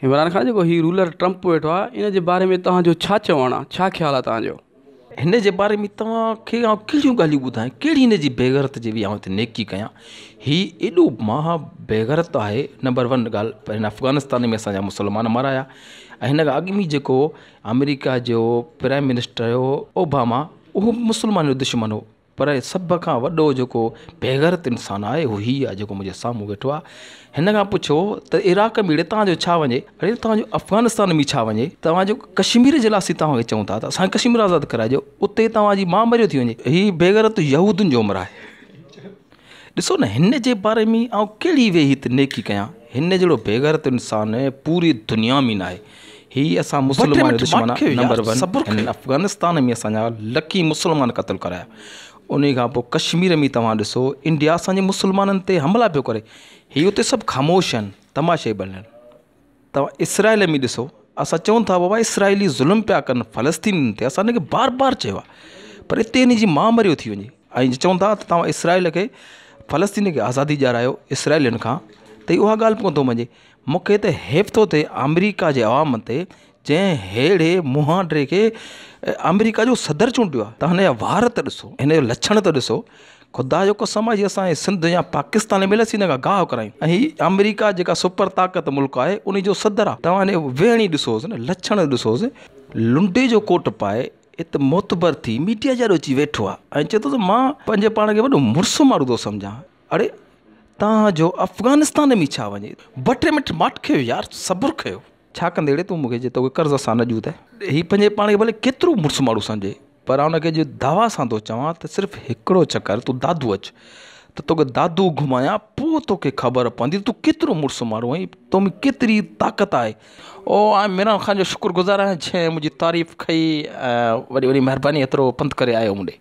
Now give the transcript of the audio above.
इमरान खान जेको ही ruler Trump वेठो आहे इन जे बारे में तव्हांजो छा चवणु आहे, छा ख़्यालु आहे तव्हांजो? हिन जे बारे में तव्हांखे आउं कहिड़ियूं ॻाल्हियूं ॿुधायां, कहिड़ी हिन जी बेग़ैरत जे बि आउं हिते नेकी कयां। हीउ एॾो महा बेग़ैरत आहे। नंबर 1 ॻाल्हि, हिन अफ़गानिस्तान में असांजा मुस्लमान माराया। ऐं हिन खां अॻु में जेको अमेरिका जो प्राइम मिनिस्टर हुयो ओबामा, उहो मुस्लमान जो दुश्मन हो। पर सभ खां वॾो जेको बेग़ैरत इंसानु आहे उहो हीउ आहे जेको मुंहिंजे साम्हूं वेठो आहे। हिन खां पुछो त इराक़ में तव्हांजो छा वञे, अड़े तव्हांजो अफ़गानिस्तान में छा वञे, तव्हांजो कश्मीर जे लाइ तव्हांखे चऊं था त असांखे कश्मीर आज़ादु कराइजो, उते तव्हांजी मां मरियो थी वञे। हीअ बेग़ैरत यहूदनि जो उमिरि आहे। ॾिसो न, हिन जे बारे में आउं कहिड़ी वेही हिते नेकी कयां। हिन जहिड़ो बेग़ैरत इंसानु पूरी दुनिया में न आहे। हीअ असां मुस्लमान जो दुश्मन आहे। नंबर 1, हिन अफ़गानिस्तान में असांजा लखी मुस्लमान क़तलु कराया। उन खां पोइ कश्मीर में तव्हां ॾिसो, इंडिया असांजे मुस्लमाननि ते हमला पियो करे। हीअ उते सभु ख़ामोश आहिनि, तमाशे बणियल। तव्हां इसराइल में ॾिसो, असां चऊं था बाबा इसराइली ज़ुल्म पिया कनि फ़लस्तीन ते, असां हिनखे बार बार चयो आहे, पर हिते हिन जी मां मरियो थी वञे। ऐं चऊं था त तव्हां इसराइल खे, फ़लस्तीन खे आज़ादी ॾियारायो इसराइलियुनि खां, त उहा ॻाल्हि कोन थो मञे। मूंखे त हैफ़ थो थिए अमेरिका जे अवाम ते, जंहिं अहिड़े मुहांडे खे अमेरिका जो सदर चूंडियो आहे। तव्हां हिन जा वार त ॾिसो, हिन जो लक्षण त ॾिसो। ख़ुदा जो कसम आहे, असांजे सिंध या पाकिस्तान में हिन खां गाह करायूं। ऐं हीअ अमेरिका जेका सुपर ताक़त मुल्क आहे, उन जो सदर आहे। तव्हां हिन वेहणी ॾिसोसि न, लक्षण ॾिसोसि। लुंडे जो कोट पाए हिते मोतबर थी मीडिया जाड़ो अची वेठो आहे ऐं चए थो त मां पंहिंजे पाण खे वॾो मुड़ुसु माण्हू थो सम्झां। अड़े तव्हांजो अफ़गानिस्तान में छा वञे? 2-3 मिंट माठ कयो यार, सबुरु कयो। छा कंदे अड़े तूं मूंखे जे तोखे कर्ज़ सां न ॾियूं त? हीअ पंहिंजे पाण खे भले केतिरो मुड़ुसु माण्हू सम्झे, पर हुनखे जो दावा सां थो चवां त सिर्फ़ु हिकिड़ो चकर तूं दादू अचु, त तोखे दादू घुमायां, पोइ तोखे ख़बर पवंदी तूं केतिरो मुड़ुसु माण्हू आहीं, तो में केतिरी ताक़त आहे। ओ इमरान खान जो शुक्रगुज़ार आहियां, जंहिं मुंहिंजी तारीफ़ कई, वॾी वॾी महिरबानी, एतिरो पंधु करे आयो मूं ॾे।